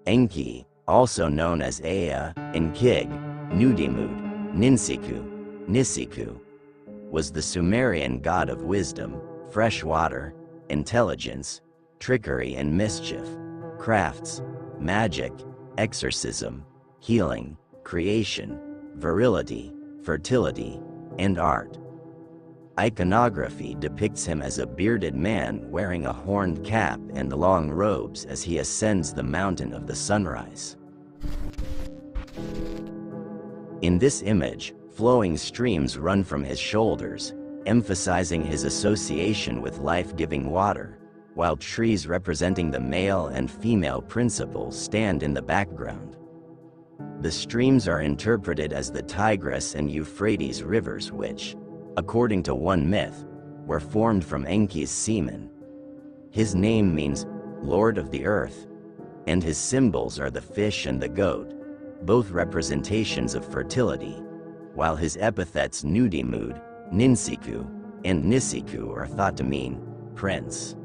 Enki, also known as Ea, Enkig, Nudimmud, Ninsiku, Nissiku, was the Sumerian god of wisdom, fresh water, intelligence, trickery and mischief, crafts, magic, exorcism, healing, creation, virility, fertility, and art. Iconography depicts him as a bearded man wearing a horned cap and long robes as he ascends the mountain of the sunrise. In this image, flowing streams run from his shoulders, emphasizing his association with life-giving water, while trees representing the male and female principles stand in the background. The streams are interpreted as the Tigris and Euphrates rivers which, according to one myth, were formed from Enki's semen. His name means Lord of the Earth, and his symbols are the fish and the goat, both representations of fertility, while his epithets Nudimmud, Ninsiku, and Nissiku are thought to mean prince.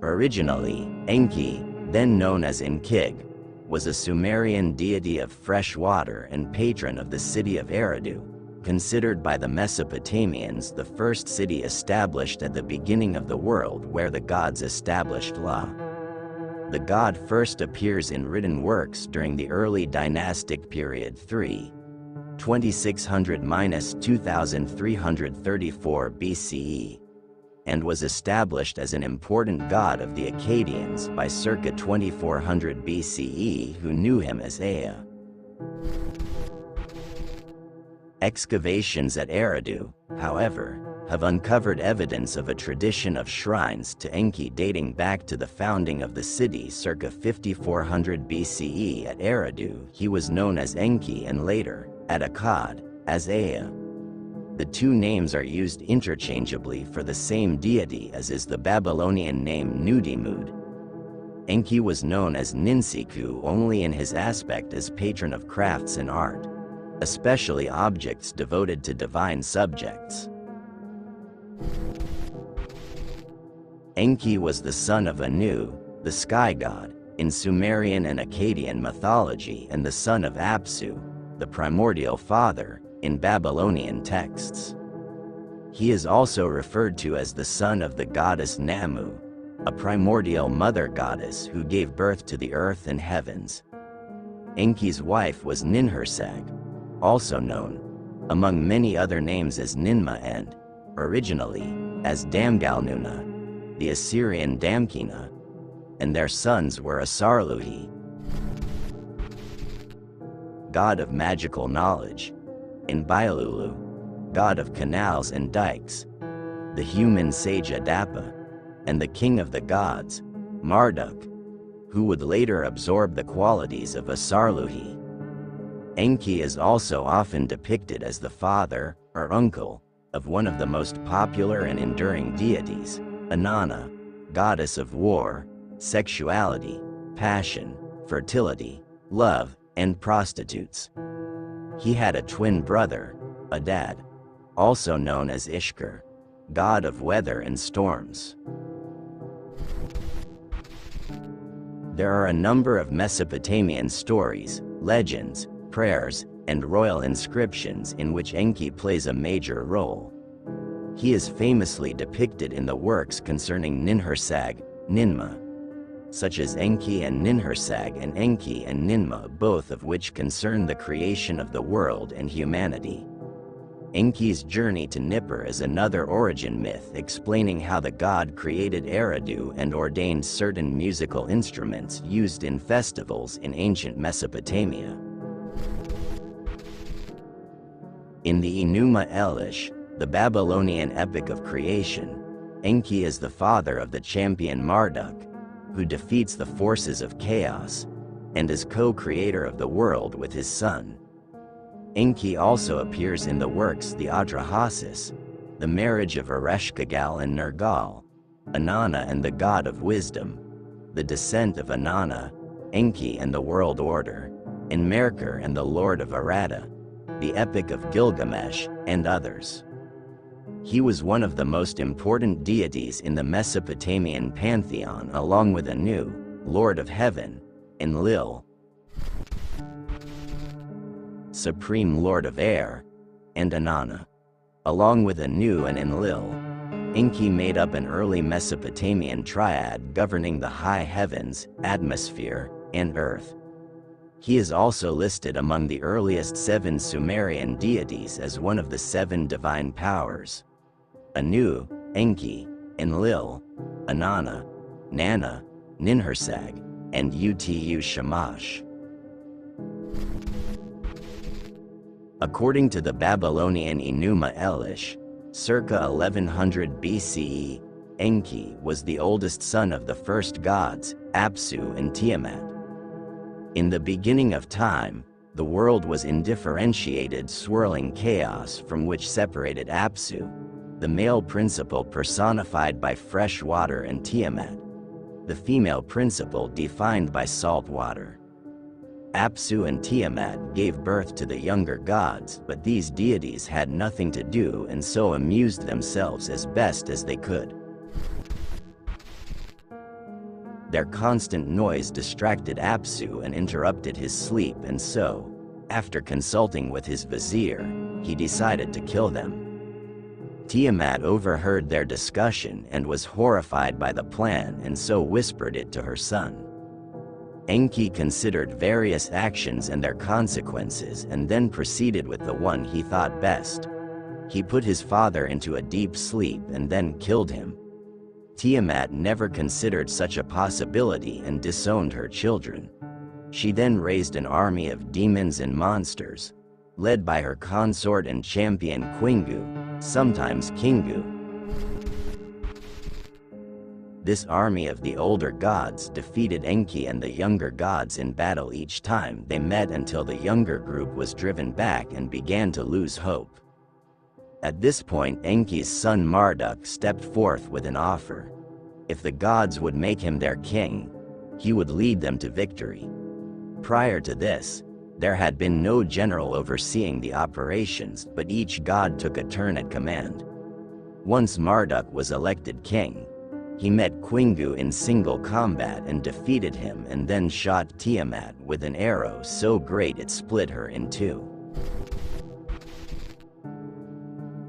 Originally, Enki, then known as Enkig, was a Sumerian deity of fresh water and patron of the city of Eridu, considered by the Mesopotamians the first city established at the beginning of the world where the gods established law. The god first appears in written works during the early dynastic period 2600–2334 BCE, and was established as an important god of the Akkadians by circa 2400 BCE, who knew him as Ea. Excavations at Eridu, however, have uncovered evidence of a tradition of shrines to Enki dating back to the founding of the city circa 5400 BCE. At Eridu, he was known as Enki, and later, at Akkad, as Ea. The two names are used interchangeably for the same deity, as is the Babylonian name Nudimmud. Enki was known as Ninsiku only in his aspect as patron of crafts and art, especially objects devoted to divine subjects. Enki was the son of Anu, the sky god, in Sumerian and Akkadian mythology, and the son of Apsu, the primordial father, in Babylonian texts. He is also referred to as the son of the goddess Namu, a primordial mother goddess who gave birth to the earth and heavens. Enki's wife was Ninhursag, also known, among many other names, as Ninma and, originally, as Damgalnuna, the Assyrian Damkina, and their sons were Asarluhi, god of magical knowledge, and Bailulu, god of canals and dikes, the human sage Adapa, and the king of the gods, Marduk, who would later absorb the qualities of Asarluhi. Enki is also often depicted as the father, or uncle, of one of the most popular and enduring deities, Inanna, goddess of war, sexuality, passion, fertility, love, and prostitutes. He had a twin brother, Adad, also known as Ishkur, god of weather and storms. There are a number of Mesopotamian stories, legends, prayers, and royal inscriptions in which Enki plays a major role. He is famously depicted in the works concerning Ninhursag, Ninma, such as Enki and Ninhursag and Enki and Ninma, both of which concern the creation of the world and humanity. Enki's journey to Nippur is another origin myth explaining how the god created Eridu and ordained certain musical instruments used in festivals in ancient Mesopotamia. In the Enuma Elish, the Babylonian epic of creation, Enki is the father of the champion Marduk, who defeats the forces of chaos, and is co-creator of the world with his son. Enki also appears in the works the Adrahasis, the marriage of Ereshkigal and Nergal, Inanna and the god of wisdom, the descent of Inanna, Enki and the world order, and Merkur and the lord of Arada, the epic of Gilgamesh, and others. He was one of the most important deities in the Mesopotamian pantheon, along with Anu, Lord of Heaven, Enlil, Supreme Lord of Air, and Inanna. Along with Anu and Enlil, Enki made up an early Mesopotamian triad governing the high heavens, atmosphere, and earth. He is also listed among the earliest 7 Sumerian deities as one of the 7 divine powers. Anu, Enki, Enlil, Inanna, Nanna, Ninhursag, and Utu Shamash. According to the Babylonian Enuma Elish, circa 1100 BCE, Enki was the oldest son of the first gods, Apsu and Tiamat. In the beginning of time, the world was indifferentiated swirling chaos from which separated Apsu, the male principle personified by fresh water, and Tiamat, the female principle defined by salt water. Apsu and Tiamat gave birth to the younger gods, but these deities had nothing to do and so amused themselves as best as they could. Their constant noise distracted Apsu and interrupted his sleep, and so, after consulting with his vizier, he decided to kill them. Tiamat overheard their discussion and was horrified by the plan, and so whispered it to her son. Enki considered various actions and their consequences and then proceeded with the one he thought best. He put his father into a deep sleep and then killed him. Tiamat never considered such a possibility and disowned her children. She then raised an army of demons and monsters, led by her consort and champion Quingu, sometimes Kingu. This army of the older gods defeated Enki and the younger gods in battle each time they met, until the younger group was driven back and began to lose hope. At this point, Enki's son Marduk stepped forth with an offer. If the gods would make him their king, he would lead them to victory. Prior to this, there had been no general overseeing the operations, but each god took a turn at command. Once Marduk was elected king, he met Quingu in single combat and defeated him, and then shot Tiamat with an arrow so great it split her in two.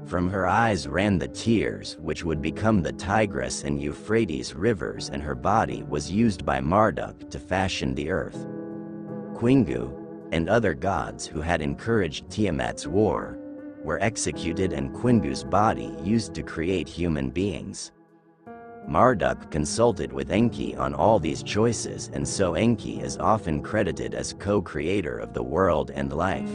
From her eyes ran the tears which would become the Tigris and Euphrates rivers, and her body was used by Marduk to fashion the earth. Quingu, and other gods who had encouraged Tiamat's war, were executed, and Quingu's body used to create human beings. Marduk consulted with Enki on all these choices, and so Enki is often credited as co-creator of the world and life.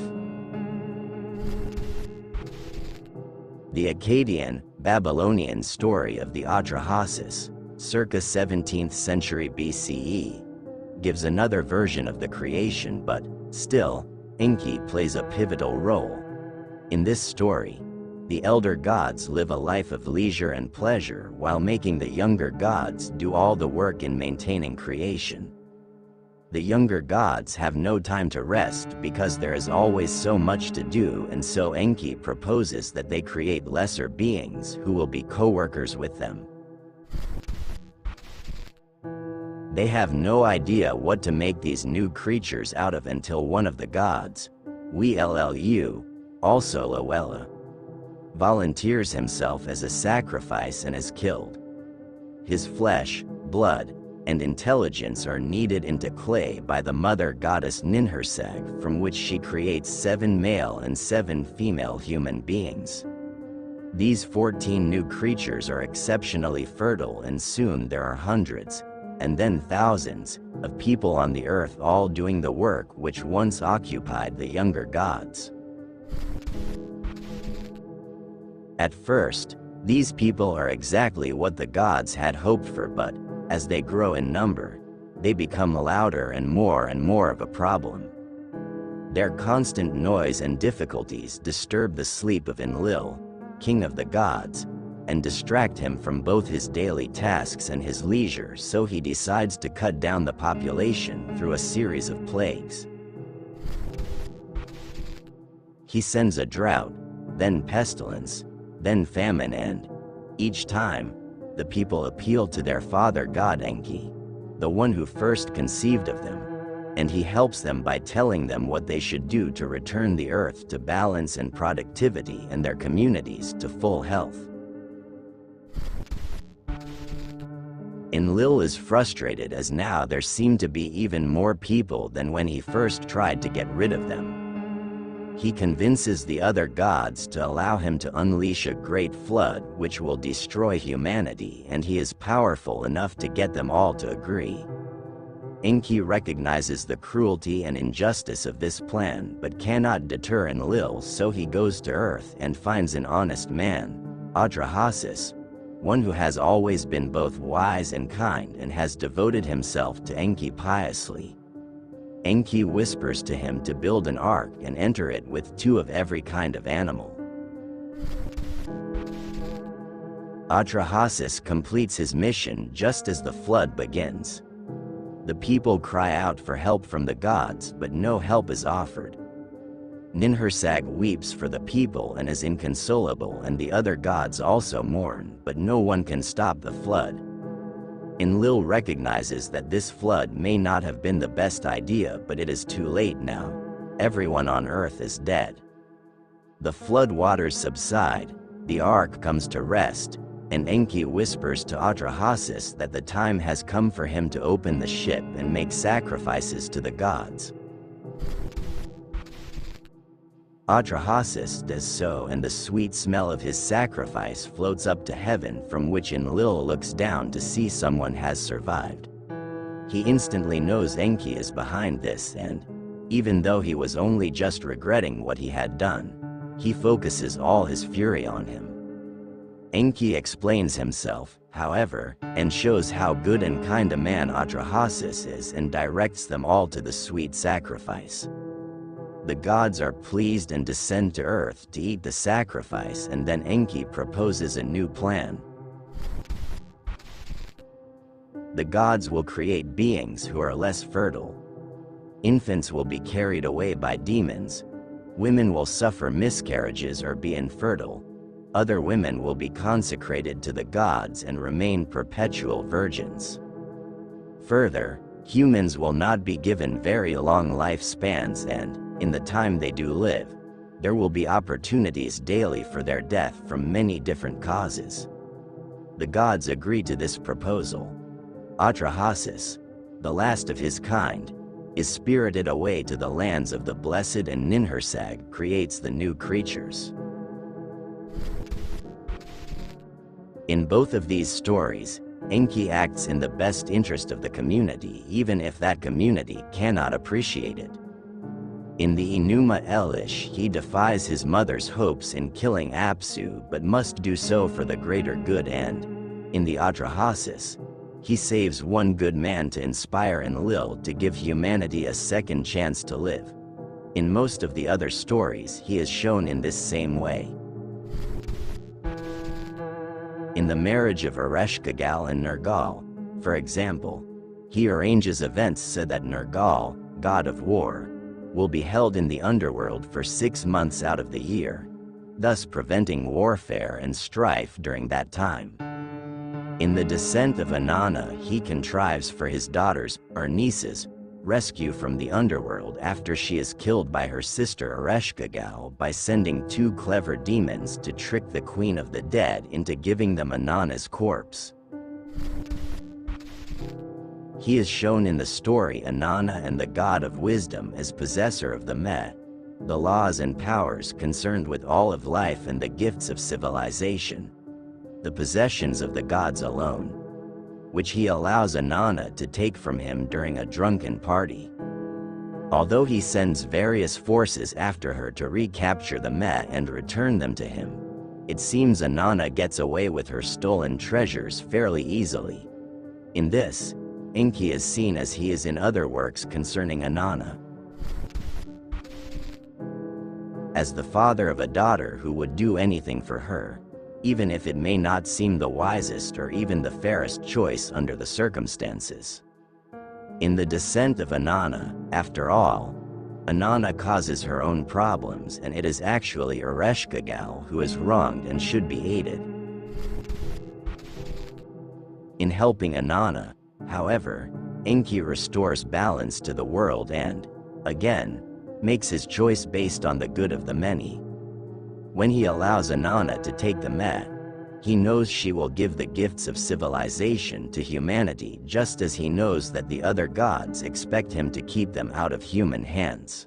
The Akkadian, Babylonian story of the Atrahasis, circa 17th century BCE, gives another version of the creation, but, still, Enki plays a pivotal role. In this story, the elder gods live a life of leisure and pleasure while making the younger gods do all the work in maintaining creation. The younger gods have no time to rest because there is always so much to do, and so Enki proposes that they create lesser beings who will be co-workers with them. They have no idea what to make these new creatures out of until one of the gods, Wellu, also Lowella, volunteers himself as a sacrifice and is killed. His flesh, blood, and intelligence are kneaded into clay by the mother goddess Ninhursag, from which she creates 7 male and 7 female human beings. These 14 new creatures are exceptionally fertile, and soon there are hundreds, and then thousands, of people on the earth, all doing the work which once occupied the younger gods. At first, these people are exactly what the gods had hoped for, but, as they grow in number, they become louder and more of a problem. Their constant noise and difficulties disturb the sleep of Enlil, king of the gods, and distract him from both his daily tasks and his leisure, so he decides to cut down the population through a series of plagues. He sends a drought, then pestilence, then famine, and each time, the people appeal to their father god Enki, the one who first conceived of them, and he helps them by telling them what they should do to return the earth to balance and productivity and their communities to full health. Enlil is frustrated as now there seem to be even more people than when he first tried to get rid of them. He convinces the other gods to allow him to unleash a great flood which will destroy humanity, and he is powerful enough to get them all to agree. Enki recognizes the cruelty and injustice of this plan but cannot deter Enlil, so he goes to Earth and finds an honest man, Atrahasis, one who has always been both wise and kind and has devoted himself to Enki piously. Enki whispers to him to build an ark and enter it with 2 of every kind of animal. Atrahasis completes his mission just as the flood begins. The people cry out for help from the gods, but no help is offered. Ninhursag weeps for the people and is inconsolable, and the other gods also mourn, but no one can stop the flood. Enlil recognizes that this flood may not have been the best idea, but it is too late now. Everyone on Earth is dead. The flood waters subside, the ark comes to rest, and Enki whispers to Atrahasis that the time has come for him to open the ship and make sacrifices to the gods. Atrahasis does so, and the sweet smell of his sacrifice floats up to heaven, from which Enlil looks down to see someone has survived. He instantly knows Enki is behind this, and even though he was only just regretting what he had done, he focuses all his fury on him. Enki explains himself, however, and shows how good and kind a man Atrahasis is and directs them all to the sweet sacrifice. The gods are pleased and descend to Earth to eat the sacrifice, and then Enki proposes a new plan. The gods will create beings who are less fertile. Infants will be carried away by demons. Women will suffer miscarriages or be infertile. Other women will be consecrated to the gods and remain perpetual virgins. Further, humans will not be given very long lifespans, and in the time they do live, there will be opportunities daily for their death from many different causes. The gods agree to this proposal. Atrahasis, the last of his kind, is spirited away to the lands of the blessed, and Ninhursag creates the new creatures. In both of these stories, Enki acts in the best interest of the community, even if that community cannot appreciate it. In the Enuma Elish, he defies his mother's hopes in killing Apsu, but must do so for the greater good, and in the Atrahasis, he saves one good man to inspire Enlil to give humanity a second chance to live. In most of the other stories, he is shown in this same way. In the marriage of Ereshkigal and Nergal, for example, he arranges events so that Nergal, god of war, will be held in the underworld for 6 months out of the year, thus preventing warfare and strife during that time. In the descent of Inanna, he contrives for his daughters, or nieces, rescue from the underworld after she is killed by her sister Ereshkigal by sending 2 clever demons to trick the Queen of the Dead into giving them Inanna's corpse. He is shown in the story Inanna and the god of wisdom as possessor of the Meh, the laws and powers concerned with all of life and the gifts of civilization, the possessions of the gods alone, which he allows Inanna to take from him during a drunken party. Although he sends various forces after her to recapture the Meh and return them to him, it seems Inanna gets away with her stolen treasures fairly easily. In this, Enki is seen as he is in other works concerning Inanna, as the father of a daughter who would do anything for her, even if it may not seem the wisest or even the fairest choice under the circumstances. In the descent of Inanna, after all, Inanna causes her own problems, and it is actually Ereshkigal who is wronged and should be aided. In helping Inanna, however, Enki restores balance to the world and, again, makes his choice based on the good of the many. When he allows Inanna to take the Met, he knows she will give the gifts of civilization to humanity, just as he knows that the other gods expect him to keep them out of human hands.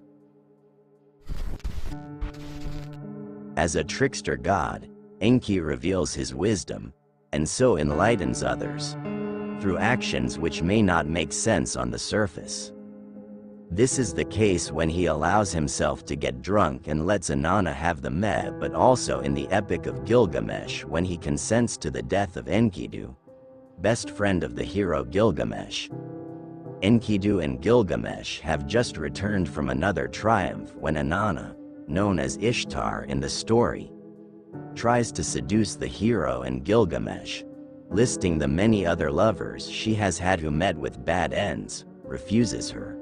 As a trickster god, Enki reveals his wisdom, and so enlightens others, through actions which may not make sense on the surface. This is the case when he allows himself to get drunk and lets Inanna have the Meh, but also in the Epic of Gilgamesh when he consents to the death of Enkidu, best friend of the hero Gilgamesh. Enkidu and Gilgamesh have just returned from another triumph when Inanna, known as Ishtar in the story, tries to seduce the hero and Gilgamesh, listing the many other lovers she has had who met with bad ends, refuses her.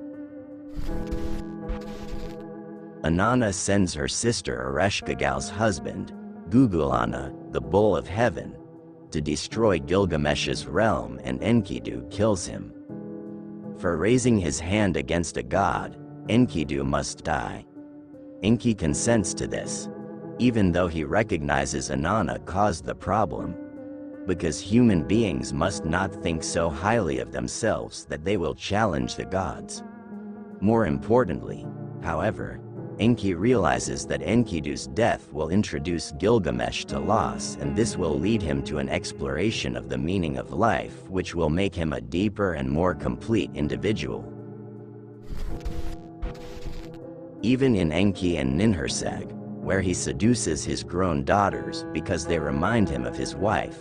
Inanna sends her sister Ereshkigal's husband, Gugulana, the bull of heaven, to destroy Gilgamesh's realm, and Enkidu kills him. For raising his hand against a god, Enkidu must die. Enki consents to this, even though he recognizes Inanna caused the problem, because human beings must not think so highly of themselves that they will challenge the gods. More importantly, however, Enki realizes that Enkidu's death will introduce Gilgamesh to loss, and this will lead him to an exploration of the meaning of life, which will make him a deeper and more complete individual. Even in Enki and Ninhursag, where he seduces his grown daughters because they remind him of his wife,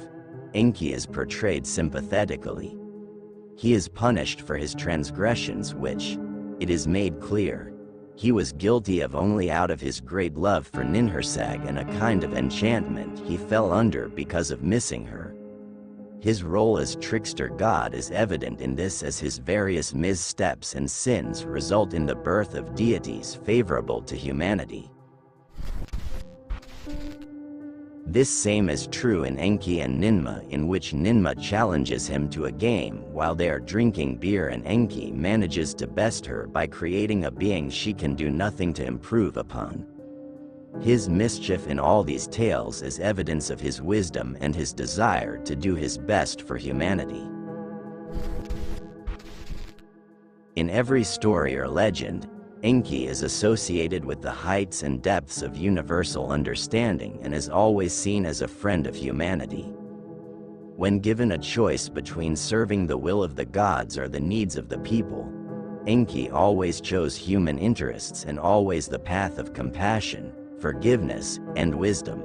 Enki is portrayed sympathetically. He is punished for his transgressions, which, it is made clear, he was guilty of only out of his great love for Ninhursag and a kind of enchantment he fell under because of missing her. His role as trickster god is evident in this, as his various missteps and sins result in the birth of deities favorable to humanity. This same is true in Enki and Ninma, in which Ninma challenges him to a game while they are drinking beer, and Enki manages to best her by creating a being she can do nothing to improve upon. His mischief in all these tales is evidence of his wisdom and his desire to do his best for humanity. In every story or legend, Enki is associated with the heights and depths of universal understanding and is always seen as a friend of humanity. When given a choice between serving the will of the gods or the needs of the people, Enki always chose human interests and always the path of compassion, forgiveness, and wisdom.